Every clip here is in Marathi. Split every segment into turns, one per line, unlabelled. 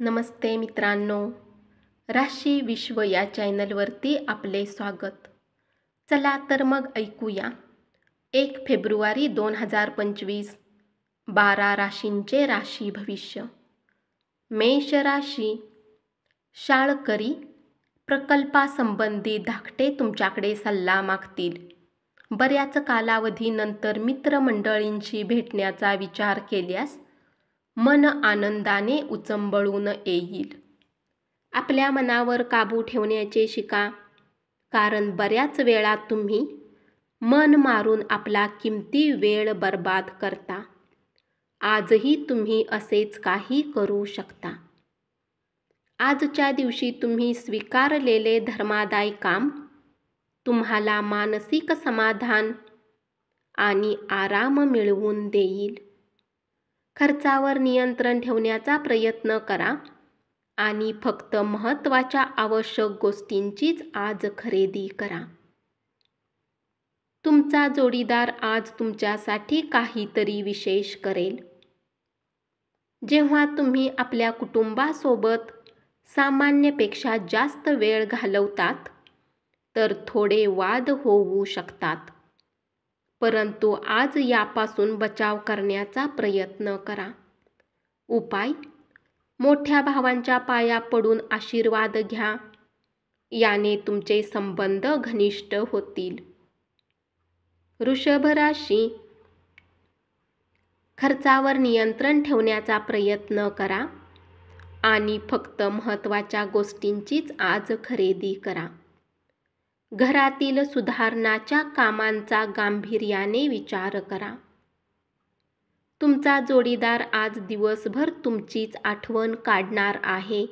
नमस्ते मित्रांनो, राशी विश्व या चॅनलवरती आपले स्वागत. चला तर मग ऐकूया 1 फेब्रुवारी 2025 12 राशींचे राशी भविष्य. मेष राशी. शाळकरी प्रकल्पासंबंधी धाकटे तुमच्याकडे सल्ला मागतील. बऱ्याच कालावधीनंतर मित्रमंडळींशी भेटण्याचा विचार केल्यास मन आनंदाने उचंबळून येईल. आपल्या मनावर काबू ठेवण्याचे शिका, कारण बऱ्याच वेळा तुम्ही मन मारून आपला किमती वेळ बर्बाद करता. आजही तुम्ही असेच काही करू शकता. आजच्या दिवशी तुम्ही स्वीकारलेले धर्मादाय काम तुम्हाला मानसिक समाधान आणि आराम मिळवून देईल. खर्चावर नियंत्रण ठेवण्याचा प्रयत्न करा आणि फक्त महत्त्वाच्या आवश्यक गोष्टींचीच आज खरेदी करा. तुमचा जोडीदार आज तुमच्यासाठी काहीतरी विशेष करेल. जेव्हा तुम्ही आपल्या कुटुंबासोबत सामान्यपेक्षा जास्त वेळ घालवतात, तर थोडे वाद होऊ शकतात. परंतु आज यापासून बचाव करण्याचा प्रयत्न करा. उपाय: मोठ्या भावांच्या पाया पडून आशीर्वाद घ्या. याने तुमचे संबंध घनिष्ठ होतील. वृषभ राशी. खर्चावर नियंत्रण ठेवण्याचा प्रयत्न करा आणि फक्त महत्त्वाच्या गोष्टींचीच आज खरेदी करा. घरातील सुधारणाच्या कामांचा गांभीर्याने विचार करा. तुमचा जोडीदार आज दिवसभर तुमचीच आठवण काढणार आहे.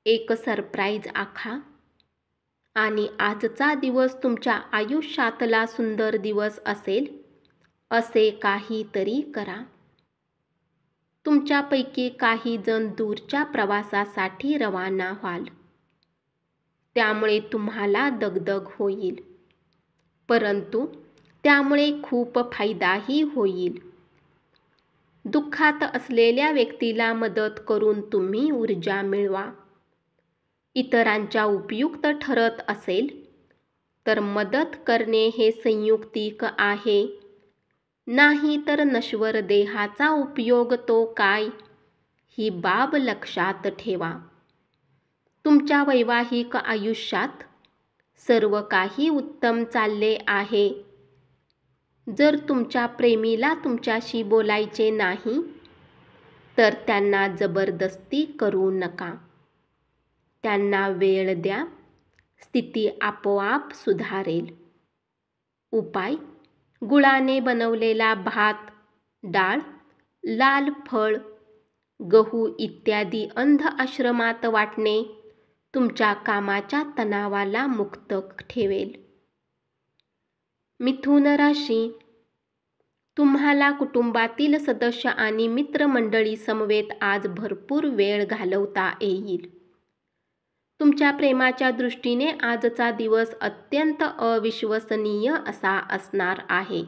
एक सरप्राईज आखा आणि आजचा दिवस तुमच्या आयुष्यातला सुंदर दिवस असेल असे काहीतरी करा. तुमच्यापैकी काही जण दूरच्या प्रवासासाठी रवाना व्हाल. त्यामुळे तुम्हाला दगदग होईल, परंतु त्यामुळे खूप फायदाही होईल. दुःखात असलेल्या व्यक्तीला मदत करून तुम्ही ऊर्जा मिळवा. इतरांच्या उपयुक्त ठरत असेल तर मदत करणे हे संयुक्तिक आहे. नाही तर नश्वर देहाचा उपयोग तो काय, ही बाब लक्षात ठेवा. तुमच्या वैवाहिक आयुष्यात सर्व काही उत्तम चालले आहे. जर तुमच्या प्रेमीला तुमच्याशी बोलायचे नाही, तर त्यांना जबरदस्ती करू नका. त्यांना वेळ द्या. स्थिती आपोआप सुधारेल. उपाय: गुळाने बनवलेला भात, डाळ, लाल फळ, गहू इत्यादी अंध आश्रमात वाटणे तुमच्या कामाच्या तणावाला मुक्त ठेवेल. मिथुन राशी. तुम्हाला कुटुंबातील सदस्य आणि मित्रमंडळी समवेत आज भरपूर वेळ घालवता येईल. तुमच्या प्रेमाच्या दृष्टीने आजचा दिवस अत्यंत अविश्वसनीय असा असणार आहे.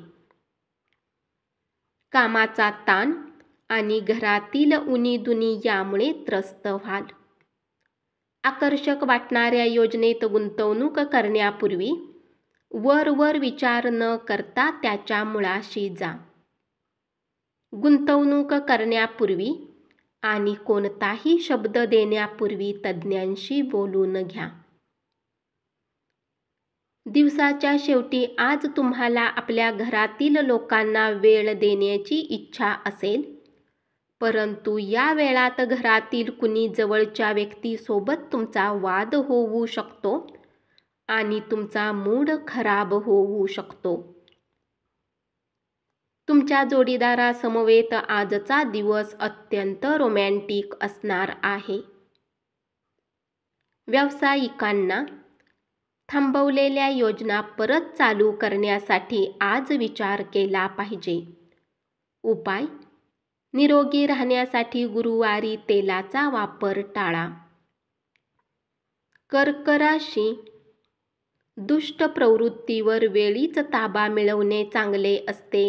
कामाचा ताण आणि घरातील उणीधुणी यामुळे त्रस्त व्हाल. आकर्षक वाटणाऱ्या योजनेत गुंतवणूक करण्यापूर्वी वर विचार न करता त्याच्या मुळाशी जा. गुंतवणूक करण्यापूर्वी आणि कोणताही शब्द देण्यापूर्वी तज्ज्ञांशी बोलून घ्या. दिवसाच्या शेवटी आज तुम्हाला आपल्या घरातील लोकांना वेळ देण्याची इच्छा असेल, परंतु या वेळात घरातील कुणी जवळच्या व्यक्तीसोबत तुमचा वाद होऊ शकतो आणि तुमचा मूड खराब होऊ शकतो. तुमच्या जोडीदारासमवेत आजचा दिवस अत्यंत रोमॅन्टिक असणार आहे. व्यावसायिकांना थांबवलेल्या योजना परत चालू करण्यासाठी आज विचार केला पाहिजे. उपाय: निरोगी राहण्यासाठी गुरुवारी तेलाचा वापर टाळा. कर्क राशी. दुष्ट प्रवृत्तीवर वेळीच ताबा मिळवणे चांगले असते.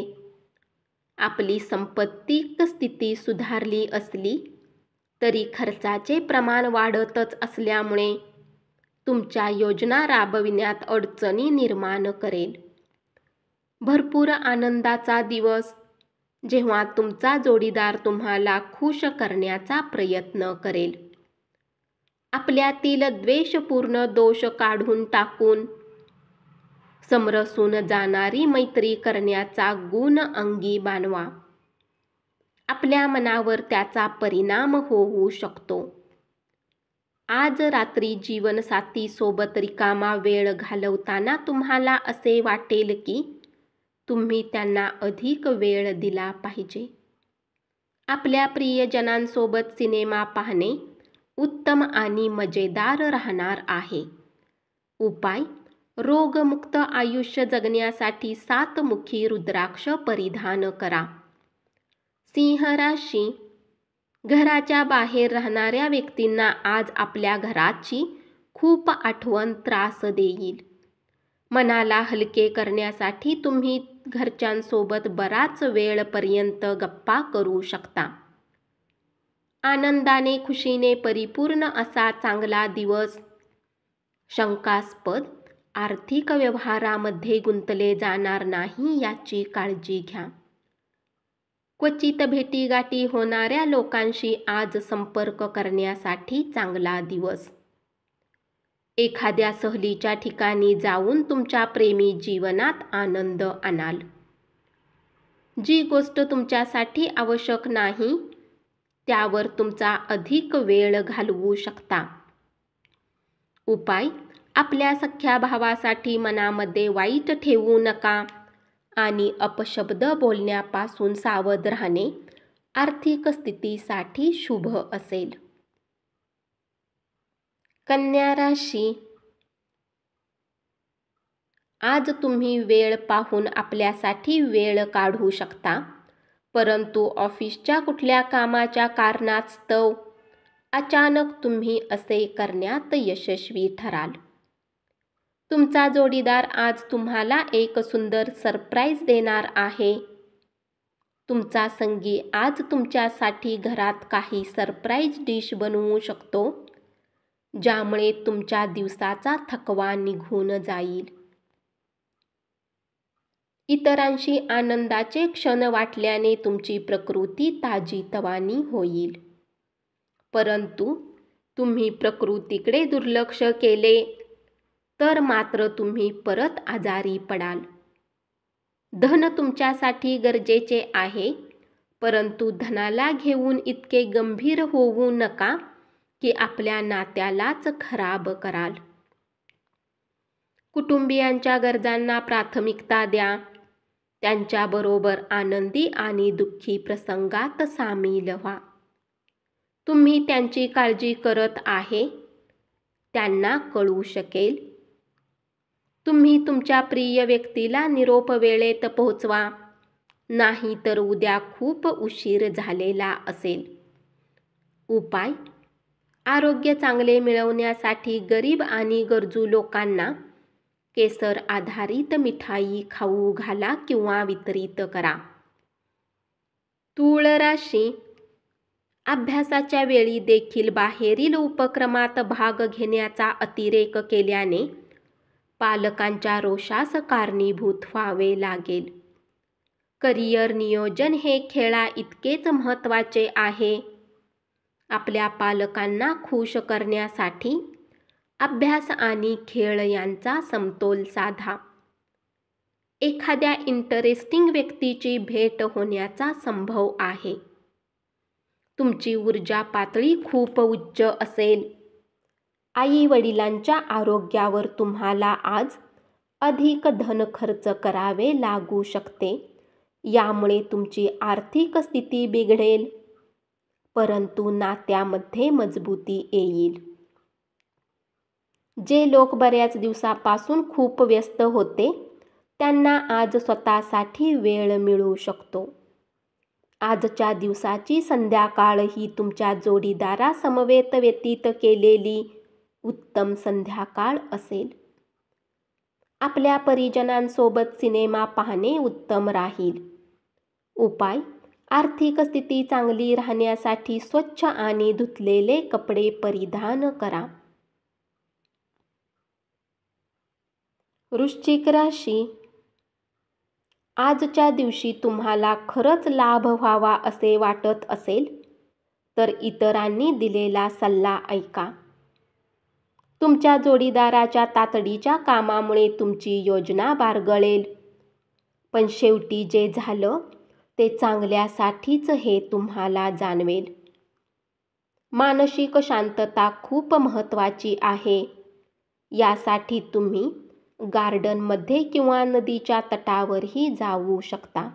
आपली संपत्तिक स्थिती सुधारली असली तरी खर्चाचे प्रमाण वाढतच असल्यामुळे तुमच्या योजना राबविण्यात अडचणी निर्माण करेल. भरपूर आनंदाचा दिवस, जेव्हा तुमचा जोडीदार तुम्हाला खुश करण्याचा प्रयत्न करेल. आपल्यातील द्वेषपूर्ण दोष काढून टाकून समरसून जाणारी मैत्री करण्याचा गुण अंगी बाणवा. आपल्या मनावर त्याचा परिणाम होऊ शकतो. आज रात्री जीवनसाथी सोबत रिकामा वेळ घालवताना तुम्हाला असे वाटेल की तुम्ही त्यांना अधिक वेळ दिला पाहिजे. आपल्या प्रियजनांसोबत सिनेमा पाहणे उत्तम आणि मजेदार राहणार आहे. उपाय: रोगमुक्त आयुष्य जगण्यासाठी 7 मुखी रुद्राक्ष परिधान करा. सिंह राशी. घराच्या बाहेर राहणाऱ्या व्यक्तींना आज आपल्या घराची खूप आठवण त्रास देईल. मनाला हलके करण्यासाठी तुम्ही घरच्यांसोबत बराच वेळपर्यंत गप्पा करू शकता. आनंदाने खुशीने परिपूर्ण असा चांगला दिवस. शंकास्पद आर्थिक व्यवहारामध्ये गुंतले जाणार नाही याची काळजी घ्या. क्वचित भेटीगाठी होणाऱ्या लोकांशी आज संपर्क करण्यासाठी चांगला दिवस. एखाद्या सहलीच्या ठिकाणी जाऊन तुमच्या प्रेमी जीवनात आनंद आणाल. जी गोष्ट तुमच्यासाठी आवश्यक नाही त्यावर तुमचा अधिक वेळ घालवू शकता. उपाय: आपल्या सख्या भावासाठी मनामध्ये वाईट ठेवू नका आणि अपशब्द बोलण्यापासून सावध राहणे आर्थिक स्थितीसाठी शुभ असेल. कन्या राशी. आज तुम्ही वेळ पाहून आपल्यासाठी वेळ काढू शकता, परंतु ऑफिसच्या कुठल्या कामाच्या कारणास्तव अचानक तुम्ही असे करण्यात यशस्वी ठराल. तुमचा जोडीदार आज तुम्हाला एक सुंदर सरप्राईज देणार आहे. तुमचा संगी आज तुमच्यासाठी घरात काही सरप्राईज डिश बनवू शकतो, ज्यामुळे तुमच्या दिवसाचा थकवा निघून जाईल. इतरांशी आनंदाचे क्षण वाटल्याने तुमची प्रकृती ताजीतवानी होईल. परंतु तुम्ही प्रकृतीकडे दुर्लक्ष केले तर मात्र तुम्ही परत आजारी पडाल. धन तुमच्यासाठी गरजेचे आहे, परंतु धनाला घेऊन इतके गंभीर होऊ नका की आपल्या नात्यालाच खराब कराल. कुटुंबियांच्या गरजांना प्राथमिकता द्या. त्यांच्याबरोबर आनंदी आणि दुःखी प्रसंगात सामील व्हा. तुम्ही त्यांची काळजी करत आहे, त्यांना कळू शकेल. तुम्ही तुमच्या प्रिय व्यक्तीला निरोप वेळेत पोहोचवा, नाही तर उद्या खूप उशीर झालेला असेल. उपाय: आरोग्य चांगले मिळवण्यासाठी गरीब आणि गरजू लोकांना केसर आधारित मिठाई खाऊ घाला किंवा वितरित करा. तूळ राशी. अभ्यासाच्या वेळी देखील बाहेरील उपक्रमात भाग घेण्याचा अतिरेक केल्याने पालकांच्या रोषास कारणीभूत व्हावे लागेल. करिअर नियोजन हे खेळा इतकेच महत्त्वाचे आहे. आपल्या पालकांना खुश करण्यासाठी अभ्यास आणि खेळ यांचा समतोल साधा. एखाद्या इंटरेस्टिंग व्यक्तीची भेट होण्याचा संभव आहे. तुमची ऊर्जा पातळी खूप उच्च असेल. आई वडिलांच्या आरोग्यावर तुम्हाला आज अधिक धन खर्च करावे लागू शकते. यामुळे तुमची आर्थिक स्थिती बिघडेल, परंतु नात्यामध्ये मजबूती येईल. जे लोक बऱ्याच दिवसापासून खूप व्यस्त होते त्यांना आज स्वतःसाठी वेळ मिळू शकतो. आजच्या दिवसाची संध्याकाळ ही तुमच्या जोडीदारासमवेत व्यतीत केलेली उत्तम संध्याकाळ असेल. आपल्या परिजनांसोबत सिनेमा पाहणे उत्तम राहील. उपाय: आर्थिक स्थिती चांगली राहण्यासाठी स्वच्छ आणि धुतलेले कपडे परिधान करा. वृश्चिक राशी, आजच्या दिवशी तुम्हाला खरंच लाभ व्हावा असे वाटत असेल तर इतरांनी दिलेला सल्ला ऐका. तुमच्या जोडीदाराच्या तातडीच्या कामामुळे तुमची योजना बारगळेल, पण शेवटी जे झालं ते चांगल्यासाठीच हे तुम्हाला जाणवेल. मानसिक शांतता खूप महत्त्वाची आहे. यासाठी तुम्ही गार्डनमध्ये किंवा नदीच्या तटावरही जाऊ शकता.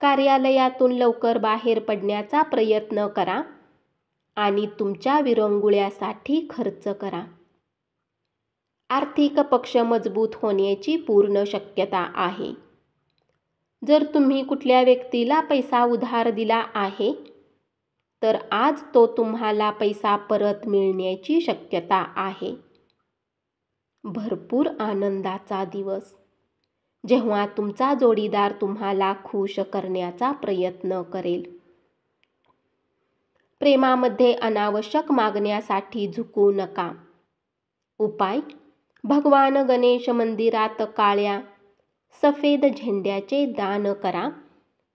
कार्यालयातून लवकर बाहेर पडण्याचा प्रयत्न करा आणि तुमच्या विरंगुळ्यासाठी खर्च करा. आर्थिक पक्ष मजबूत होण्याची पूर्ण शक्यता आहे. जर तुम्ही कुठल्या व्यक्तीला पैसा उधार दिला आहे तर आज तो तुम्हाला पैसा परत मिळण्याची शक्यता आहे. भरपूर आनंदाचा दिवस, जेव्हा तुमचा जोडीदार तुम्हाला खुश करण्याचा प्रयत्न करेल. प्रेमामध्ये अनावश्यक मागण्यासाठी झुकू नका. उपाय: भगवान गणेश मंदिरात काळ्या सफेद झेंड्याचे दान करा.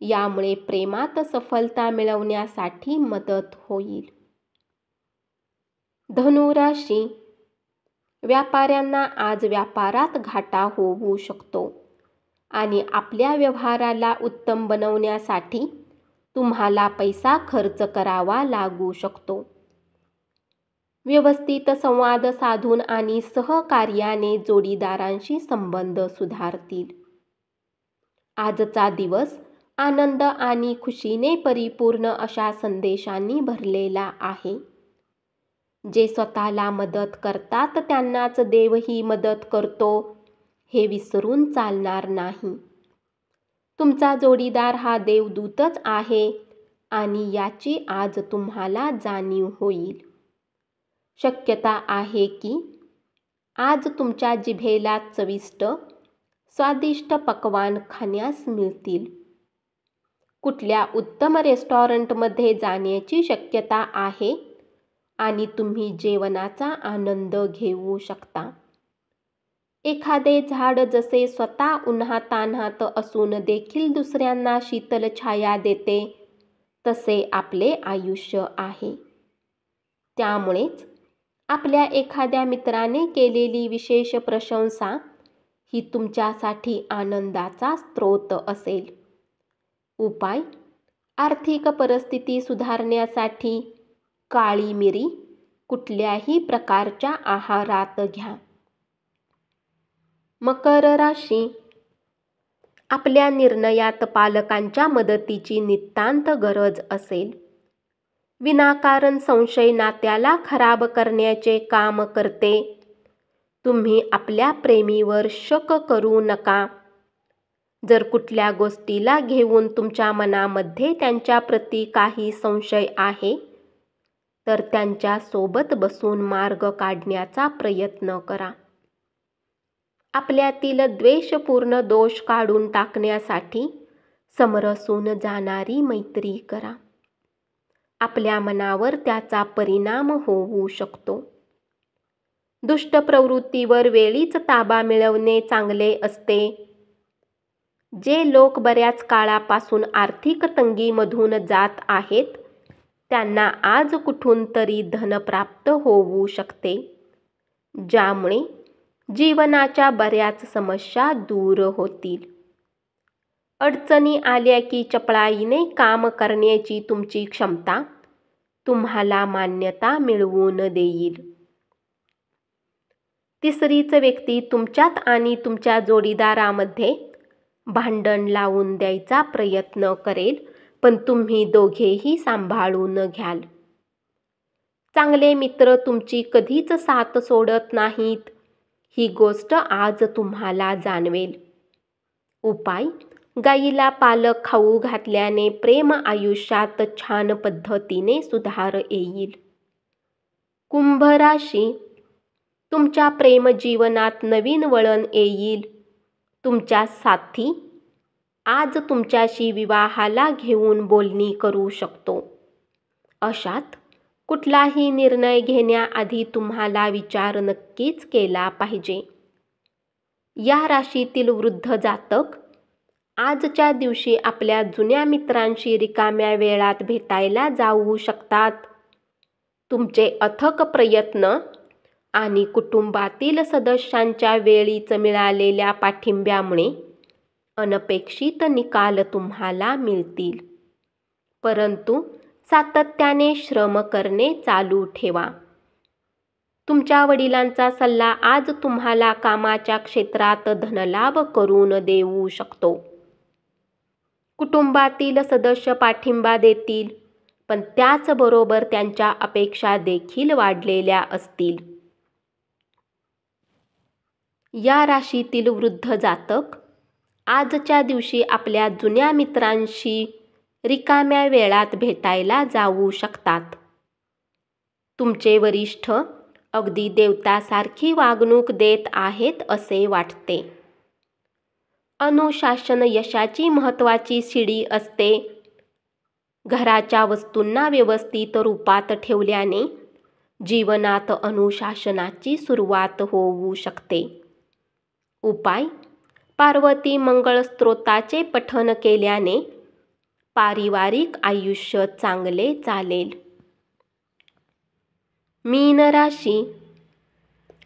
यामुळे प्रेमात सफलता मिळवण्यासाठी मदत होईल. धनु राशी, व्यापाऱ्यांना आज व्यापारात घाटा होऊ शकतो आणि आपल्या व्यवहाराला उत्तम बनवण्यासाठी तुम्हाला पैसा खर्च करावा लागू शकतो. व्यवस्थित संवाद साधून आणि सहकार्याने जोडीदारांशी संबंध सुधारतील. आजचा दिवस आनंद आणि खुशीने परिपूर्ण अशा संदेशांनी भरलेला आहे. जे स्वतःला मदत करतात त्यांनाच देवही मदत करतो, हे विसरून चालणार नाही. तुमचा जोडीदार हा देवदूतच आहे आणि याची आज तुम्हाला जाणीव होईल. शक्यता आहे की आज तुमच्या जिभेला चविष्ट स्वादिष्ट पक्वान्न खाण्यास मिळतील. कुठल्या उत्तम रेस्टॉरंटमध्ये जाण्याची शक्यता आहे आणि तुम्ही जेवणाचा आनंद घेऊ शकता. एखादे झाड जसे स्वतः उन्हातान्हात असून देखील दुसऱ्यांना शीतल छाया देते, तसे आपले आयुष्य आहे. त्यामुळेच आपल्या एखाद्या मित्राने केलेली विशेष प्रशंसा ही तुमच्यासाठी आनंदाचा स्रोत असेल. उपाय: आर्थिक परिस्थिती सुधारण्यासाठी काळी मिरी कुठल्याही प्रकारच्या आहारात घ्या. मकर राशी, आपल्या निर्णयात पालकांच्या मदतीची नितांत गरज असेल. विनाकारण संशय नात्याला खराब करण्याचे काम करते. तुम्ही आपल्या प्रेमीवर शक करू नका. जर कुठल्या गोष्टीला घेऊन तुमच्या मनामध्ये त्यांच्याप्रती काही संशय आहे तर त्यांच्या सोबत बसून मार्ग काढण्याचा प्रयत्न करा. आपल्यातील द्वेषपूर्ण दोष काढून टाकण्यासाठी समरसून जाणारी मैत्री करा. आपल्या मनावर त्याचा परिणाम होऊ शकतो. दुष्ट प्रवृत्तीवर वेळीच ताबा मिळवणे चांगले असते. जे लोक बऱ्याच काळापासून आर्थिक तंगीमधून जात आहेत त्यांना आज कुठून तरी धन प्राप्त होऊ शकते, ज्यामुळे जीवनाच्या बऱ्याच समस्या दूर होतील. अडचणी आल्या की चपळाईने काम करण्याची तुमची क्षमता तुम्हाला मान्यता मिळवून देईल. तिसरीच व्यक्ती तुमच्यात आणि तुमच्या जोडीदारामध्ये भांडण लावून द्यायचा प्रयत्न करेल, पण तुम्ही दोघेही सांभाळून घ्याल. चांगले मित्र तुमची कधीच साथ सोडत नाहीत, ही गोष्ट आज तुम्हाला जाणवेल. उपाय: गाईला पालक खाऊ घातल्याने प्रेम आयुष्यात छान पद्धतीने सुधार येईल. कुंभ राशी, तुमच्या प्रेम जीवनात नवीन वळण येईल. तुमच्या साथी आज तुमच्याशी विवाहाला घेऊन बोलणी करू शकतो. अशात कुठलाही निर्णय घेण्याआधी तुम्हाला विचार नक्कीच केला पाहिजे. या राशीतील वृद्ध जातक आजच्या दिवशी आपल्या जुन्या मित्रांशी रिकाम्या वेळात भेटायला जाऊ शकतात. तुमचे अथक प्रयत्न आणि कुटुंबातील सदस्यांच्या वेळीच मिळालेल्या पाठिंब्यामुळे अनपेक्षित निकाल तुम्हाला मिळतील. परंतु सातत्याने श्रम करणे चालू ठेवा. तुमच्या वडिलांचा सल्ला आज तुम्हाला कामाच्या क्षेत्रात धनलाभ करून देऊ शकतो. कुटुंबातील सदस्य पाठिंबा देतील, पण त्याचबरोबर त्यांच्या अपेक्षा देखील वाढलेल्या असतील. या राशीतील वृद्ध जातक आजच्या दिवशी आपल्या जुन्या मित्रांशी रिकाम्या वेळात भेटायला जाऊ शकतात. तुमचे वरिष्ठ अगदी देवतासारखी वागणूक देत आहेत असे वाटते. अनुशासन यशाची महत्त्वाची शिडी असते. घराच्या वस्तूंना व्यवस्थित रूपात ठेवल्याने जीवनात अनुशासनाची सुरुवात होऊ शकते. उपाय: पार्वती मंगळ स्तोत्राचे पठण केल्याने पारिवारिक आयुष्य चांगले चालेल. मीन राशी.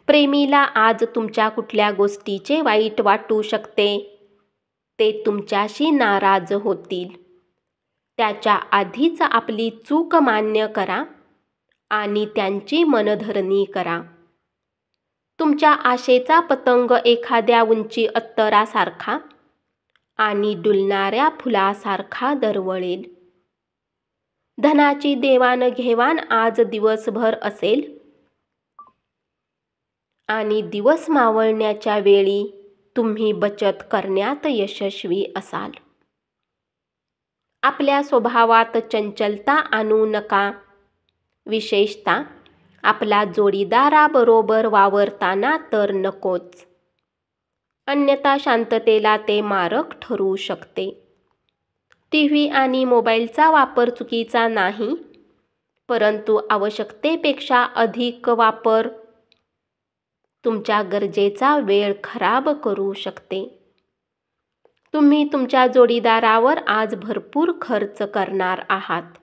प्रेमीला आज तुमच्या कुठल्या गोष्टीचे वाईट वाटू शकते. ते तुमच्याशी नाराज होतील. त्याच्या आधीच आपली चूक मान्य करा आणि त्यांची मनधरणी करा. तुमच्या आशेचा पतंग एखाद्या उंची अत्तरासारखा आणि डुलणाऱ्या फुलासारखा दरवळेल. धनाची देवाणघेवाण आज दिवसभर असेल आणि दिवस मावळण्याच्या वेळी तुम्ही बचत करण्यात यशस्वी असाल. आपल्या स्वभावात चंचलता आणू नका, विशेषतः आपला जोडीदाराबरोबर वावरताना तर नकोच. अन्यथा शांततेला ते मारक ठरू शकते. टीव्ही आणि मोबाईलचा वापर चुकीचा नाही, परंतु आवश्यकतेपेक्षा अधिक वापर तुमच्या गरजेचा वेळ खराब करू शकते. तुम्ही तुमच्या जोडीदारावर आज भरपूर खर्च करणार आहात,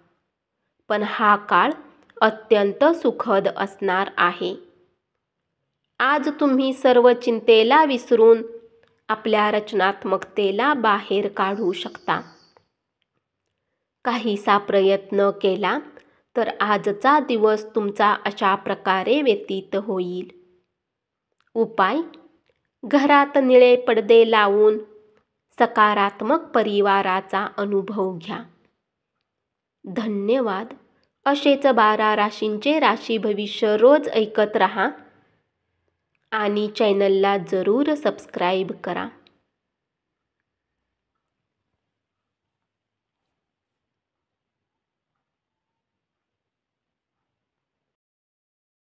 पण हा काळ अत्यंत सुखद असणार आहे. आज तुम्ही सर्व चिंतेला विसरून आपल्या रचनात्मकतेला बाहेर काढू शकता. काहीसा प्रयत्न केला तर आजचा दिवस तुमचा अशा प्रकारे व्यतीत होईल. उपाय: घरात निळे पडदे लावून सकारात्मक परिवाराचा अनुभव घ्या. धन्यवाद. असेच 12 राशींचे राशी भविष्य रोज ऐकत रहा आणि चॅनलला जरूर सबस्क्राईब करा.